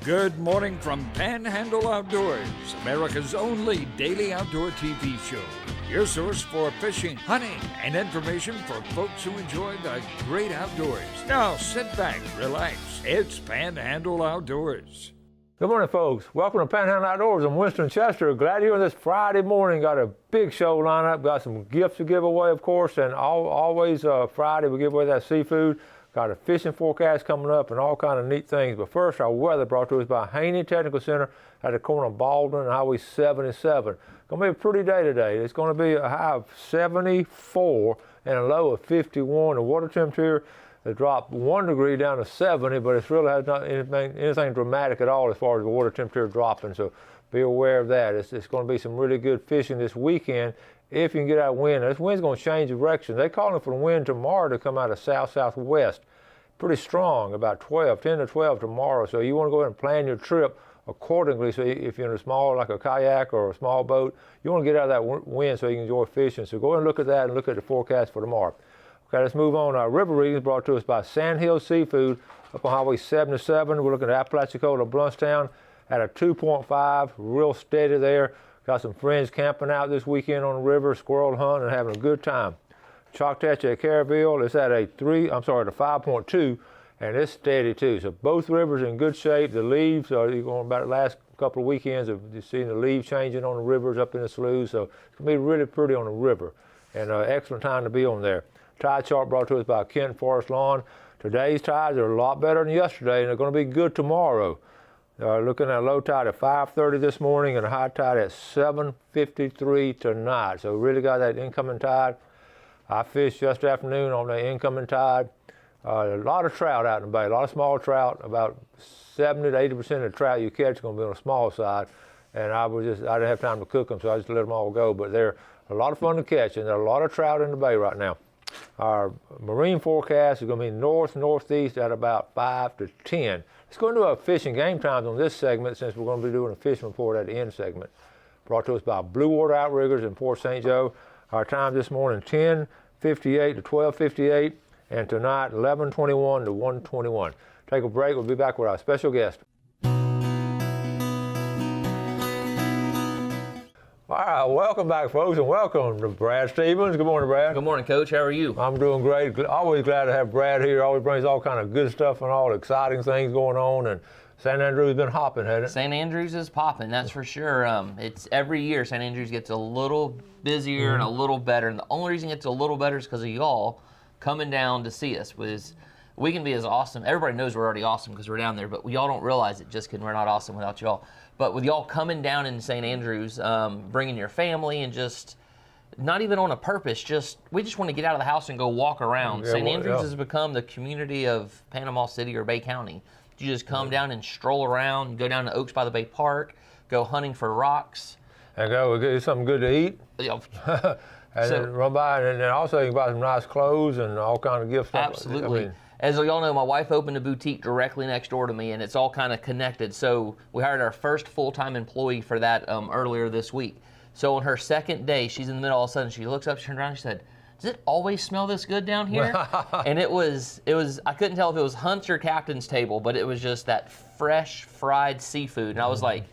Good morning from Panhandle Outdoors, America's only daily outdoor TV show. Your source for fishing, hunting, and information for folks who enjoy the great outdoors. Now sit back, relax. It's Panhandle Outdoors. Good morning, folks. Welcome to Panhandle Outdoors. I'm Winston Chester. Glad you're here this Friday morning. Got a big show lineup. Got some gifts to give away, of course, and always Friday we give away that seafood. Got a fishing forecast coming up and all kind of neat things. But first, our weather brought to us by Haney Technical Center at the corner of Baldwin and Highway 77. Going to be a pretty day today. It's going to be a high of 74 and a low of 51. The water temperature has dropped 1 degree down to 70, but it's really has not anything dramatic at all as far as the water temperature dropping. So be aware of that. It's going to be some really good fishing this weekend if you can get out wind. This wind's going to change direction. They're calling for the wind tomorrow to come out of south-southwest. Pretty strong, about 10 to 12 tomorrow. So you want to go ahead and plan your trip accordingly. So if you're in a small, like a kayak or a small boat, you want to get out of that wind so you can enjoy fishing. So go ahead and look at that and look at the forecast for tomorrow. Okay, let's move on. Our river readings brought to us by Sandhill Seafood up on Highway 77. We're looking at Apalachicola Bluffs at a 2.5, real steady there. Got some friends camping out this weekend on the river, squirrel hunting, and having a good time. Choctaw at Caryville is at a 5.2, and it's steady too. So both rivers in good shape. The leaves are going about the last couple of weekends of seeing the leaves changing on the rivers up in the sloughs. So it's gonna be really pretty on the river, and excellent time to be on there. Tide chart brought to us by Kent Forest Lawn. Today's tides are a lot better than yesterday, and they're going to be good tomorrow. Looking at a low tide at 5:30 this morning and a high tide at 7:53 tonight. So really got that incoming tide. I fished just afternoon on the incoming tide. A lot of trout out in the bay, a lot of small trout. About 70 to 80% of the trout you catch is going to be on the small side. And I didn't have time to cook them, so I just let them all go. But they're a lot of fun to catch, and there are a lot of trout in the bay right now. Our marine forecast is going to be north-northeast at about 5 to 10. Let's go into our fishing game times on this segment since we're going to be doing a fishing report at the end segment. Brought to us by Blue Water Outriggers in Port St. Joe. Our time this morning, 10:58 to 12:58, and tonight, 11:21 to 1:21. Take a break. We'll be back with our special guest. All right, welcome back, folks, and welcome to Brad Stevens. Good morning, Brad. Good morning, Coach. How are you? I'm doing great. Always glad to have Brad here. Always brings all kind of good stuff and all exciting things going on. And St. Andrews has been hopping, hasn't it? St. Andrews is popping, that's for sure. It's every year St. Andrews gets a little busier and a little better. And the only reason it gets a little better is because of y'all coming down to see us. We can be as awesome. Everybody knows we're already awesome because we're down there, but y'all don't realize it just because we're not awesome without y'all. But with y'all coming down in St. Andrews, bringing your family and just not even on a purpose, we just want to get out of the house and go walk around. Yeah, St. Andrews has become the community of Panama City or Bay County. You just come down and stroll around, go down to Oaks by the Bay Park, go hunting for rocks. And go get something good to eat. Yeah. And then run by, and then also you can buy some nice clothes and all kind of gifts. Absolutely. As y'all know, my wife opened a boutique directly next door to me, and it's all kind of connected. So we hired our first full-time employee for that earlier this week. So on her second day, she's in the middle, all of a sudden she looks up, she turned around, and she said, "Does it always smell this good down here?" And it was, I couldn't tell if it was Hunt's or Captain's table, but it was just that fresh fried seafood. And I was like,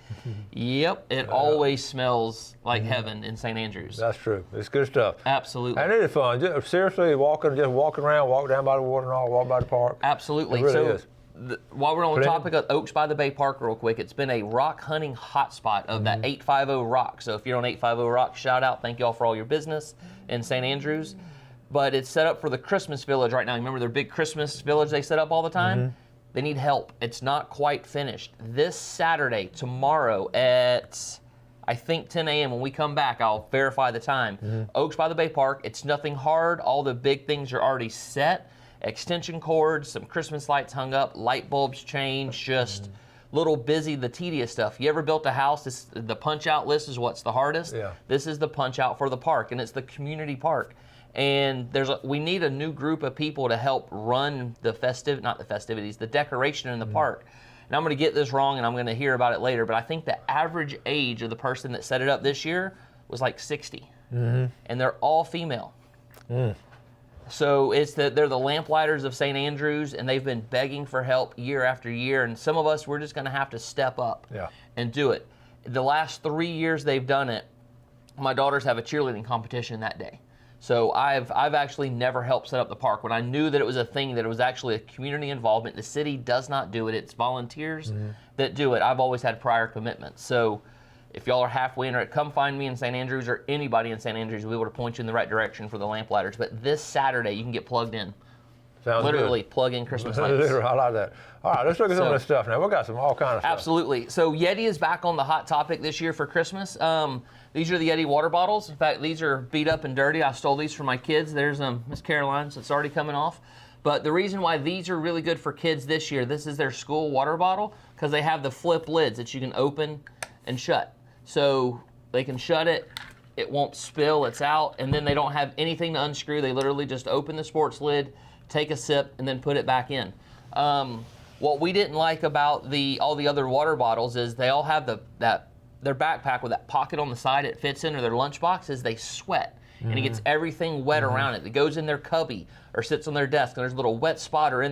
yep, it always smells like heaven in St. Andrews. That's true. It's good stuff. Absolutely. And it is fun. Seriously, just walking around, walk down by the water and all, walk by the park. Absolutely. It really is. While we're on the topic of Oaks by the Bay Park real quick, it's been a rock hunting hotspot of that 850 Rock. So if you're on 850 Rock, shout out. Thank you all for all your business in St. Andrews. But it's set up for the Christmas village right now. You remember their big Christmas village they set up all the time? They need help. It's not quite finished. This Saturday, tomorrow at, I think 10 a.m. when we come back, I'll verify the time. Oaks by the Bay Park. It's nothing hard. All the big things are already set. Extension cords, some Christmas lights hung up, light bulbs changed, just little busy, the tedious stuff. You ever built a house, the punch out list is what's the hardest? Yeah. This is the punch out for the park, and it's the community park. And we need a new group of people to help run the the decoration in the park. And I'm going to get this wrong, and I'm going to hear about it later, but I think the average age of the person that set it up this year was like 60. And they're all female. So they're the lamplighters of St. Andrews, and they've been begging for help year after year. And some of us, we're just going to have to step up and do it. The last 3 years they've done it, my daughters have a cheerleading competition that day. So I've actually never helped set up the park. When I knew that it was a thing, that it was actually a community involvement, the city does not do it. It's volunteers that do it. I've always had prior commitments. So if y'all are halfway in it, come find me in St. Andrews, or anybody in St. Andrews. We'll be able to point you in the right direction for the lamplighters. But this Saturday, you can get plugged in. Sounds Literally good. plug in Christmas lights. I like that. All right, let's look at some of this stuff now. We got all kind of stuff. Absolutely. So Yeti is back on the hot topic this year for Christmas. These are the Yeti water bottles. In fact, these are beat up and dirty. I stole these from my kids. There's Miss Caroline, so it's already coming off. But the reason why these are really good for kids this year, this is their school water bottle, because they have the flip lids that you can open and shut. So they can shut it, it won't spill, it's out, and then they don't have anything to unscrew. They literally just open the sports lid, take a sip, and then put it back in. What we didn't like about all the other water bottles is they all have their backpack with that pocket on the side it fits in, or their lunchbox, is they sweat. And it gets everything wet around it. It goes in their cubby or sits on their desk, and there's a little wet spot, or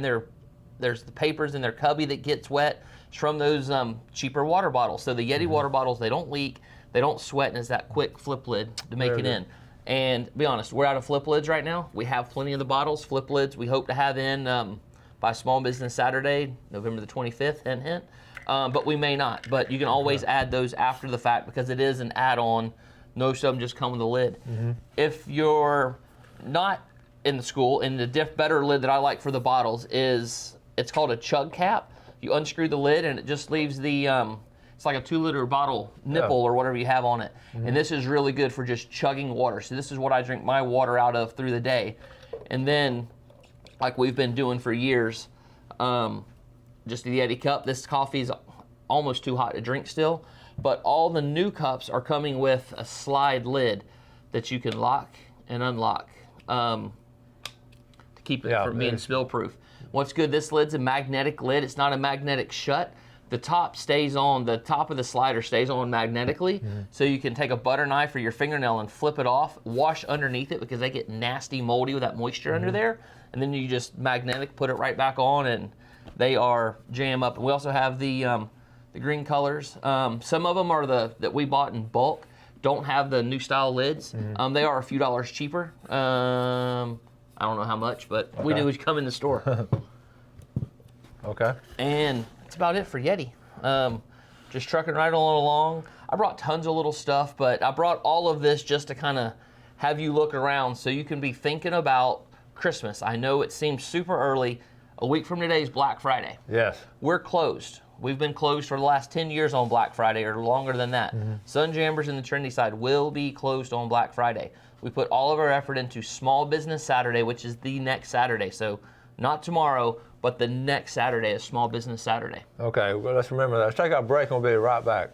there's the papers in their cubby that gets wet. It's from those cheaper water bottles. So the Yeti water bottles, they don't leak, they don't sweat, and it's that quick flip lid to make it in. And to be honest, we're out of flip lids right now. We have plenty of the bottles. Flip lids we hope to have in by Small Business Saturday, November the 25th, hint, hint. But we may not. But you can always add those after the fact, because it is an add-on. Most of them just come with a lid. If you're not in the school, and the better lid that I like for the bottles is, it's called a chug cap. You unscrew the lid, and it just leaves the, it's like a 2-liter bottle nipple or whatever you have on it. And this is really good for just chugging water. So this is what I drink my water out of through the day. And then, like we've been doing for years, just the Yeti cup. This coffee is almost too hot to drink still, but all the new cups are coming with a slide lid that you can lock and unlock to keep it from being spill proof. What's good, this lid's a magnetic lid. It's not a magnetic shut. The top stays on, the top of the slider stays on magnetically, so you can take a butter knife or your fingernail and flip it off, wash underneath it, because they get nasty moldy with that moisture under there, and then you just put it right back on, and they are jam up. And we also have the green colors. Some of them are that we bought in bulk, don't have the new style lids. They are a few dollars cheaper. I don't know how much, but we knew it would come in the store. Okay. And that's about it for Yeti. Just trucking right along. I brought tons of little stuff, but I brought all of this just to kind of have you look around so you can be thinking about Christmas. I know it seems super early. A week from today is Black Friday. Yes. We're closed. We've been closed for the last 10 years on Black Friday, or longer than that. Sunjammers in the trendy side will be closed on Black Friday. We put all of our effort into Small Business Saturday, which is the next Saturday. So not tomorrow, but the next Saturday is Small Business Saturday. Okay, well, let's remember that. Let's take a break and we'll be right back.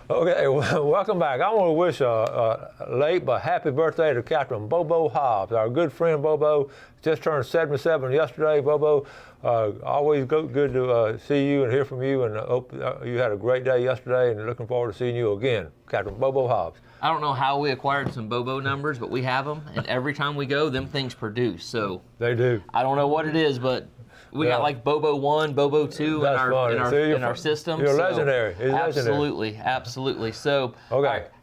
Okay, well, welcome back. I want to wish a late but happy birthday to Captain Bobo Hobbs. Our good friend Bobo just turned 77 yesterday. Bobo, always good to see you and hear from you, and hope you had a great day yesterday, and looking forward to seeing you again. Captain Bobo Hobbs. I don't know how we acquired some Bobo numbers, but we have them, and every time we go, them things produce. So they do. I don't know what it is, but we got like Bobo 1, Bobo 2 in our system. You're legendary. Absolutely, absolutely. So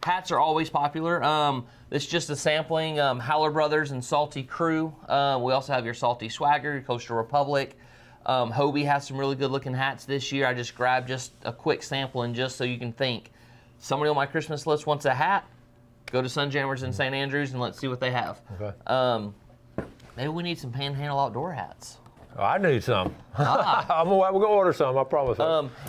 hats are always popular. It's just a sampling. Howler Brothers and Salty Crew. We also have your Salty Swagger, your Coastal Republic. Hobie has some really good looking hats this year. I just grabbed just a quick sampling just so you can think. Somebody on my Christmas list wants a hat, go to Sunjammers in St. Andrews and let's see what they have. Okay. Maybe we need some Panhandle outdoor hats. I need some. We'll go order some, I promise.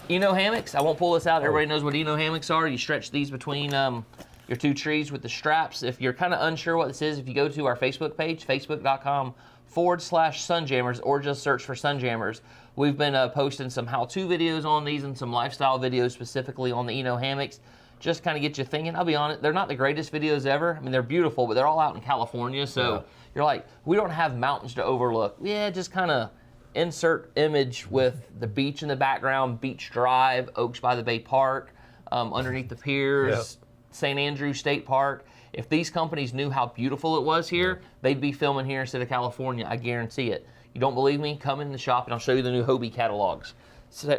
Eno hammocks. I won't pull this out. Everybody knows what Eno hammocks are. You stretch these between your two trees with the straps. If you're kind of unsure what this is, if you go to our Facebook page, facebook.com/Sunjammers, or just search for Sunjammers. We've been posting some how-to videos on these and some lifestyle videos specifically on the Eno hammocks. Just kind of get you thinking. I'll be honest, they're not the greatest videos ever. I mean, they're beautiful, but they're all out in California, so you're like, we don't have mountains to overlook. Yeah, just kind of insert image with the beach in the background, Beach Drive, Oaks by the Bay Park, underneath the piers, St. Andrews State Park. If these companies knew how beautiful it was here, they'd be filming here instead of California. I guarantee it. You don't believe me? Come in the shop and I'll show you the new Hobie catalogs.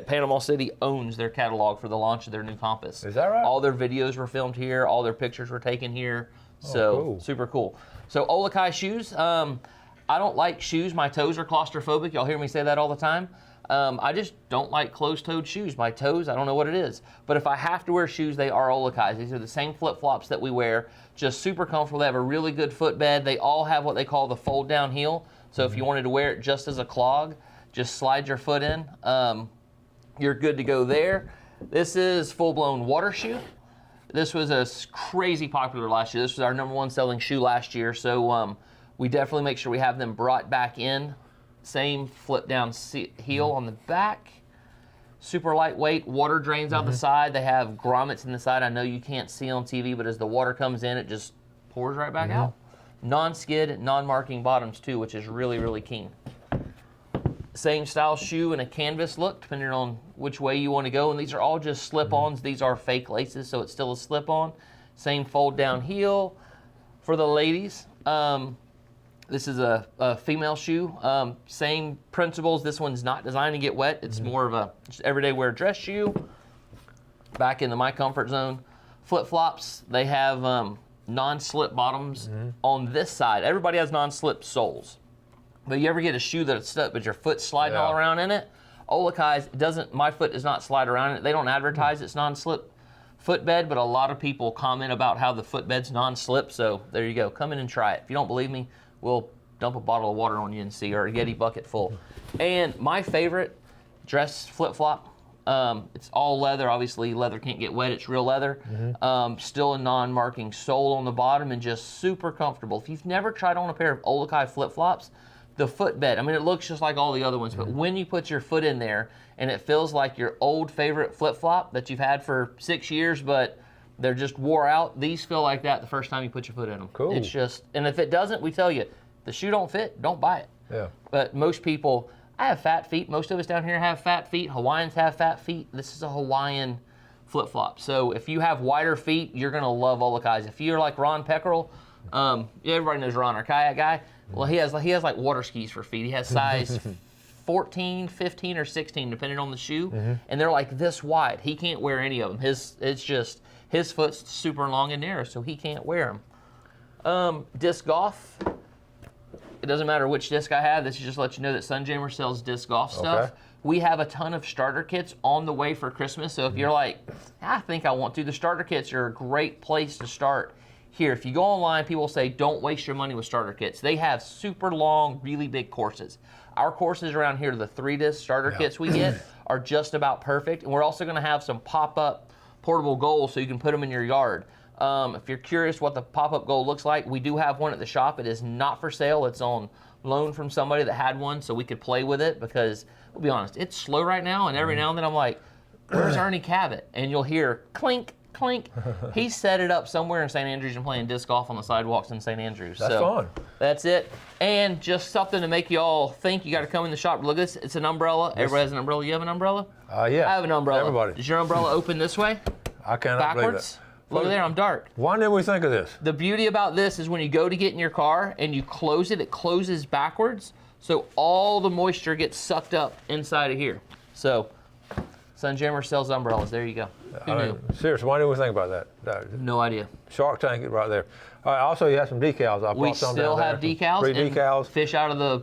Panama City owns their catalog for the launch of their new Compass. Is that right? All their videos were filmed here. All their pictures were taken here. So cool. Super cool. So Olakai shoes. I don't like shoes. My toes are claustrophobic. Y'all hear me say that all the time. I just don't like closed-toed shoes. My toes, I don't know what it is. But if I have to wear shoes, they are Olakais. These are the same flip-flops that we wear. Just super comfortable. They have a really good footbed. They all have what they call the fold-down heel. So if you wanted to wear it just as a clog, just slide your foot in. You're good to go there. This is full-blown water shoe. This was a crazy popular last year. This was our #1 selling shoe last year. So we definitely make sure we have them brought back in. Same flip down heel on the back. Super lightweight, water drains out the side. They have grommets in the side. I know you can't see on TV, but as the water comes in, it just pours right back out. Non-skid, non-marking bottoms too, which is really, really keen. Same style shoe and a canvas look, depending on which way you want to go. And these are all just slip-ons. These are fake laces, so it's still a slip-on. Same fold-down heel. For the ladies, this is a female shoe. Same principles. This one's not designed to get wet. It's more of a just everyday wear dress shoe. Back into my comfort zone. Flip-flops. They have non-slip bottoms on this side. Everybody has non-slip soles. But you ever get a shoe that's stuck, but your foot's sliding all around in it? Olakai's doesn't. My foot does not slide around in it. They don't advertise it's non-slip footbed, but a lot of people comment about how the footbed's non-slip. So there you go. Come in and try it. If you don't believe me, we'll dump a bottle of water on you and see, or a Yeti bucket full. And my favorite dress flip-flop, it's all leather. Obviously, leather can't get wet. It's real leather. Still a non-marking sole on the bottom and just super comfortable. If you've never tried on a pair of Olakai flip-flops, the footbed, I mean, it looks just like all the other ones, but when you put your foot in there and it feels like your old favorite flip-flop that you've had for 6 years, but they're just wore out, these feel like that the first time you put your foot in them. Cool. It's just, and if it doesn't, we tell you, the shoe don't fit, don't buy it. Yeah. But most people, I have fat feet. Most of us down here have fat feet. Hawaiians have fat feet. This is a Hawaiian flip-flop. So if you have wider feet, you're going to love Olakai's. If you're like Ron Peckerell, everybody knows Ron, our kayak guy. Well, he has like water skis for feet. He has size 14, 15, or 16, depending on the shoe. And they're like this wide. He can't wear any of them. His foot's super long and narrow, so he can't wear them. Disc golf. It doesn't matter which disc I have. This is just to let you know that Sunjammer sells disc golf stuff. Okay. We have a ton of starter kits on the way for Christmas. So if you're like, I think I want to, the starter kits are a great place to start. Here, if you go online, people say, don't waste your money with starter kits. They have super long, really big courses. Our courses around here, the 3-disc starter kits we get, are just about perfect. And we're also going to have some pop-up portable goals so you can put them in your yard. If you're curious what the pop-up goal looks like, we do have one at the shop. It is not for sale. It's on loan from somebody that had one so we could play with it because, we'll be honest, it's slow right now. And every now and then I'm like, where's Ernie Cabot? And you'll hear clink, clink. He set it up somewhere in St. Andrews and playing disc golf on the sidewalks in St. Andrews. That's fun. That's it. And just something to make you all think you got to come in the shop. Look at this. It's an umbrella. Everybody has an umbrella. You have an umbrella? Yeah. I have an umbrella. Everybody. Does your umbrella open this way? I cannot Backwards? Look at there, I'm dark. Why didn't we think of this? The beauty about this is when you go to get in your car and you close it, it closes backwards, so all the moisture gets sucked up inside of here. So, Sunjammer sells umbrellas. There you go. Who knew? Seriously, why didn't we think about that? No idea. Shark Tank is right there. All right, also, you have some decals. I We brought some still down have there. decals. Free and decals. Fish out of the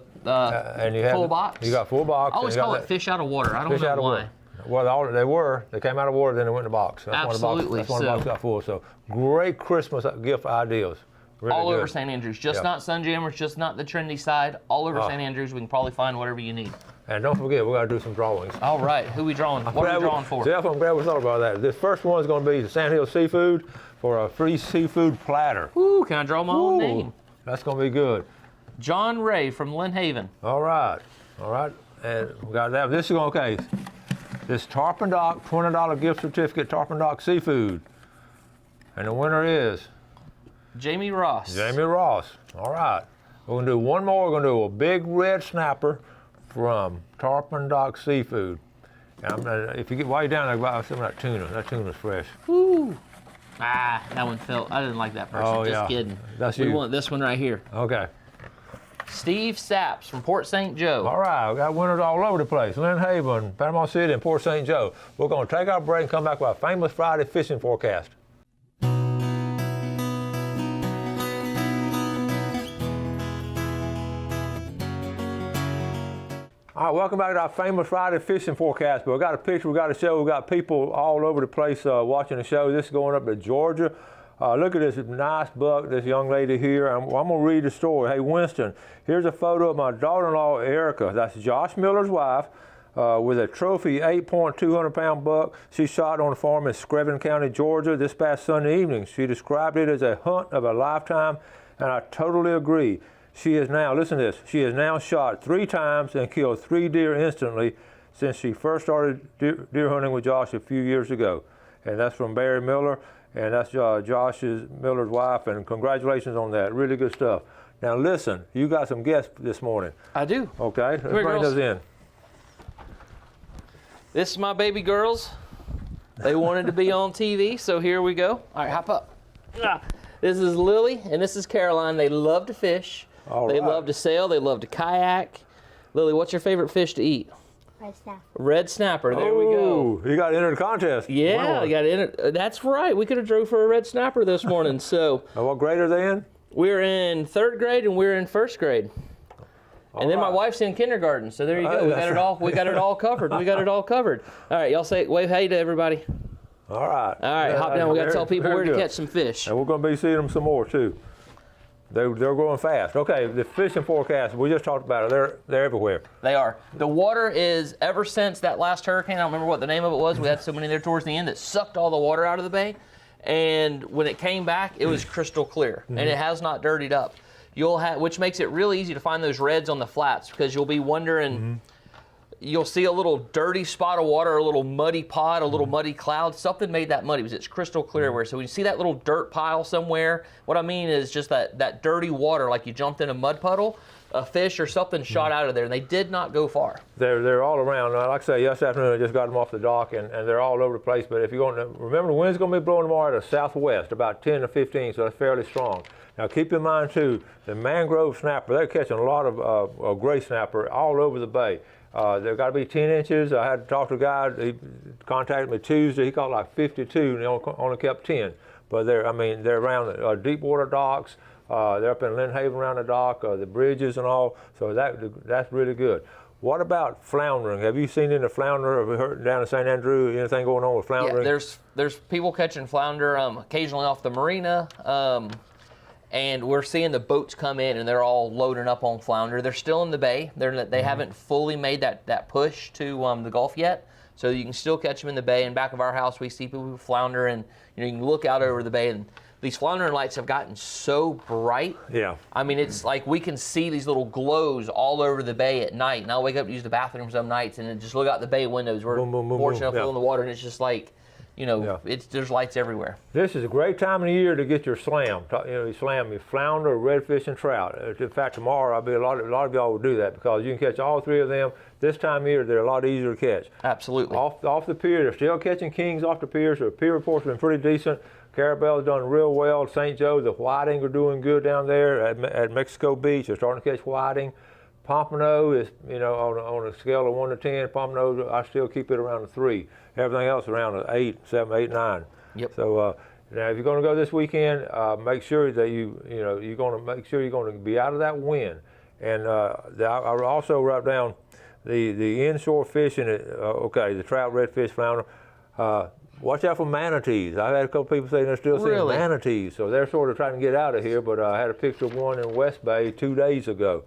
And you have full box. You got full box. I always call it fish out of water. I don't know why. Well, they came out of water, then they went in the box. That's Absolutely. That's why the box got full. So great Christmas gift ideas. Really all good. over St. Andrews. Just not Sunjammers, just not the trendy side. All over St. Andrews, we can probably find whatever you need. And don't forget, we got to do some drawings. All right. Who we drawing? What are we drawing for? Jeff, I'm glad we thought about that. This first one is going to be the Sandhill Seafood for a free seafood platter. Ooh, can I draw my own name? That's going to be good. John Ray from Lynn Haven. All right. And we got that. This is going okay. This Tarpon Dock $20 gift certificate, Tarpon Dock Seafood. And the winner is Jamie Ross. Jamie Ross. All right. We're going to do one more. We're going to do a big red snapper from Tarpon Dock Seafood. And if you get while you're down there, buy some of that tuna. That tuna's fresh. Woo! Ah, that one fell. I didn't like that person. Oh, Just yeah. kidding. That's we you. want this one right here. Okay. Steve Saps from Port St. Joe. All right, we got winners all over the place. Lynn Haven, Panama City, and Port St. Joe. We're going to take our break and come back with our famous Friday fishing forecast. All right, welcome back to our famous Friday fishing forecast. But we got a picture, we got a show, we got people all over the place watching the show. This is going up to Georgia. Look at this nice buck, this young lady here. I'm going to read the story. Hey, Winston, here's a photo of my daughter-in-law, Erica. That's Josh Miller's wife, with a trophy 8.200-pound buck she shot on a farm in Screven County, Georgia this past Sunday evening. She described it as a hunt of a lifetime, and I totally agree. She is now, listen to this, she has now shot 3 times and killed 3 deer instantly since she first started deer hunting with Josh a few years ago. And that's from Barry Miller, and that's Josh Miller's wife, and congratulations on that. Really good stuff. Now listen, you got some guests this morning. I do. Okay, let's here, bring those in. This is my baby girls. They wanted to be on TV, so here we go. All right, hop up. This is Lily, and this is Caroline. They love to fish. They love to sail. They love to kayak. Lily, what's your favorite fish to eat? Red snapper. Red snapper. There we go. You got to enter the contest. Yeah, you got to enter. That's right. We could have drove for a red snapper this morning. So. Now, what grade are they in? We're in 3rd grade and we're in 1st grade. And then my wife's in kindergarten. So there you go. We got it all. We got it all covered. We got it all covered. All right, y'all say wave hey to everybody. All right. All right, hop down. We got to tell people where to catch some fish. And we're going to be seeing them some more too. They're growing fast. Okay, the fishing forecast, we just talked about it. They're everywhere. They are. The water is, ever since that last hurricane, I don't remember what the name of it was, we had so many there towards the end that sucked all the water out of the bay. And when it came back, it was crystal clear, and it has not dirtied up. You'll have, which makes it really easy to find those reds on the flats, because you'll be wondering, you'll see a little dirty spot of water, a little muddy pot, a little muddy cloud. Something made that muddy, because it's crystal clear everywhere. So when you see that little dirt pile somewhere, what I mean is just that dirty water, like you jumped in a mud puddle, a fish or something shot out of there, and they did not go far. They're all around. Like I say, yesterday afternoon I just got them off the dock, and they're all over the place. But if you're going to, remember the wind's going to be blowing tomorrow at a southwest, about 10 to 15, so that's fairly strong. Now keep in mind too, the mangrove snapper, they're catching a lot of gray snapper all over the bay. They've got to be 10 inches. I had to talk to a guy, he contacted me Tuesday, he caught like 52 and he only kept 10. But they're around deep water docks, they're up in Lynn Haven around the dock, the bridges and all, so that's really good. What about floundering? Have you seen any flounder? Have you heard down in St. Andrew, anything going on with floundering? Yeah, there's people catching flounder occasionally off the marina. And we're seeing the boats come in, and they're all loading up on flounder. They're still in the bay. They haven't fully made that push to the Gulf yet, so you can still catch them in the bay. In back of our house, we see people flounder, and you can look out over the bay. And these floundering lights have gotten so bright. Yeah. I mean, it's like we can see these little glows all over the bay at night. And I'll wake up to use the bathroom some nights, and then just look out the bay windows. We're fortunate enough to in the water, and it's just like, there's lights everywhere. This is a great time of the year to get your slam. You slam your flounder, redfish, and trout. In fact, tomorrow a lot of y'all will do that, because you can catch all 3 of them. This time of year, they're a lot easier to catch. Absolutely. Off the pier, they're still catching kings off the pier, so the pier reports have been pretty decent. Carabel's done real well. St. Joe, the whiting are doing good down there at Mexico Beach. They're starting to catch whiting. Pompano is, on a scale of 1 to 10, Pompano, I still keep it around a 3. Everything else around an 8, 7, 8, 9. Yep. So now, if you're going to go this weekend, make sure that you're going to make sure you're going to be out of that wind. And I also wrote down the inshore fishing. The trout, redfish, flounder. Watch out for manatees. I've had a couple people saying they're still seeing manatees, so they're sort of trying to get out of here. But I had a picture of one in West Bay 2 days ago.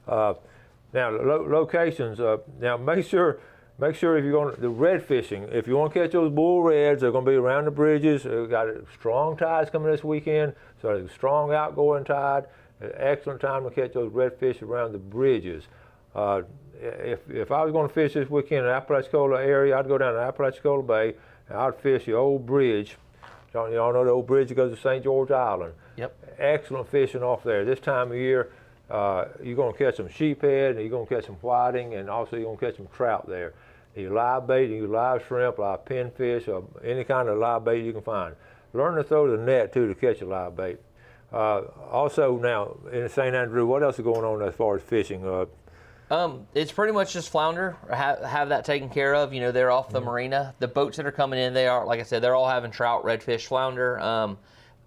Now locations. Now make sure if you're going to the red fishing, if you want to catch those bull reds, they're going to be around the bridges. We've got strong tides coming this weekend, so there's a strong outgoing tide. An excellent time to catch those redfish around the bridges. If I was going to fish this weekend in the Apalachicola area, I'd go down to Apalachicola Bay and I'd fish the old bridge. Y'all know the old bridge that goes to St. George Island. Yep. Excellent fishing off there. This time of year, you're going to catch some sheephead, and you're going to catch some whiting, and also you're going to catch some trout there. You live bait, you live shrimp, live pinfish, or any kind of live bait you can find. Learn to throw the net too to catch a live bait. Also now in St. Andrew, what else is going on as far as fishing? It's pretty much just flounder. Have that taken care of. You know, they're off the marina. The boats that are coming in, they are, like I said, they're all having trout, redfish, flounder.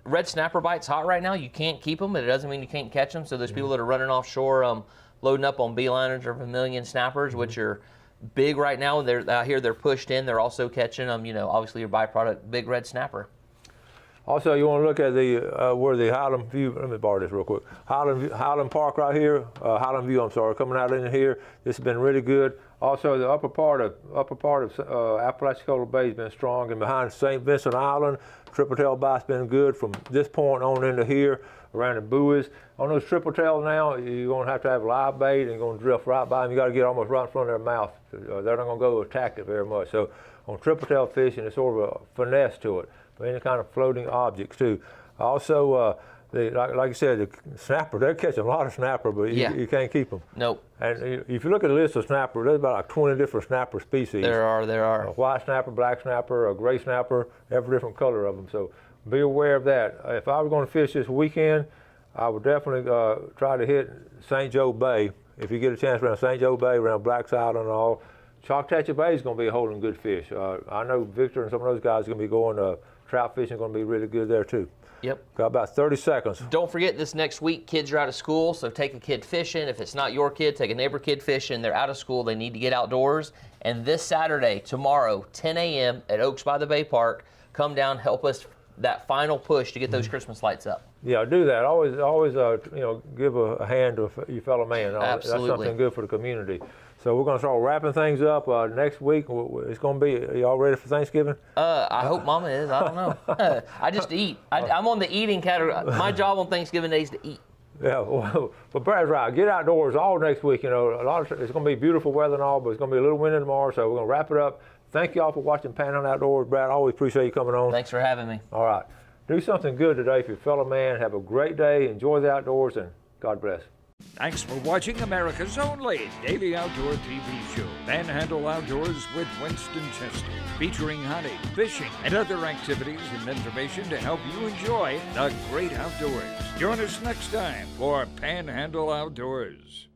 Red snapper bite's hot right now. You can't keep them, but it doesn't mean you can't catch them. So there's people that are running offshore, loading up on beeliners or vermilion snappers, which are big right now. They're out here. They're pushed in. They're also catching them. You know, obviously your byproduct, big red snapper. Also, you want to look at the where the Highland View. Let me borrow this real quick. Highland Park right here. Highland View. I'm sorry, coming out in here. This has been really good. Also, the upper part of Apalachicola Bay has been strong, and behind St. Vincent Island, triple tail bite's been good from this point on into here around the buoys. On those triple tails now, you're going to have live bait and you're going to drift right by them. You got to get almost right in front of their mouth. They're not going to go attack it very much. So on triple tail fishing, it's sort of a finesse to it. Any kind of floating objects too. Also, like I said, the snapper, they're catching a lot of snapper, but you can't keep them. Nope. And if you look at the list of snapper, there's about like 20 different snapper species. There are. A white snapper, black snapper, a gray snapper, every different color of them. So be aware of that. If I was going to fish this weekend, I would definitely try to hit St. Joe Bay. If you get a chance around St. Joe Bay, around Black's Island and all. Choctaw Bay is going to be holding good fish. I know Victor and some of those guys are going to be going trout fishing is going to be really good there too. Yep. Got about 30 seconds. Don't forget this next week, kids are out of school, so take a kid fishing. If it's not your kid, take a neighbor kid fishing. They're out of school. They need to get outdoors. And this Saturday, tomorrow, 10 a.m. at Oaks by the Bay Park, come down, help us that final push to get those Christmas lights up. Yeah, do that. Always, give a hand to your fellow man. Absolutely. That's something good for the community. So we're going to start wrapping things up next week. It's going to be, are y'all ready for Thanksgiving? I hope Mama is. I don't know. I just eat. I'm on the eating category. My job on Thanksgiving Day is to eat. Yeah, well, but Brad's right. Get outdoors all next week. You know, it's going to be beautiful weather and all, but it's going to be a little windy tomorrow, so we're going to wrap it up. Thank you all for watching Panhandle Outdoors. Brad, I always appreciate you coming on. Thanks for having me. All right. Do something good today for your fellow man. Have a great day. Enjoy the outdoors, and God bless. Thanks for watching America's only daily outdoor TV show, Panhandle Outdoors with Winston Chester, featuring hunting, fishing, and other activities and information to help you enjoy the great outdoors. Join us next time for Panhandle Outdoors.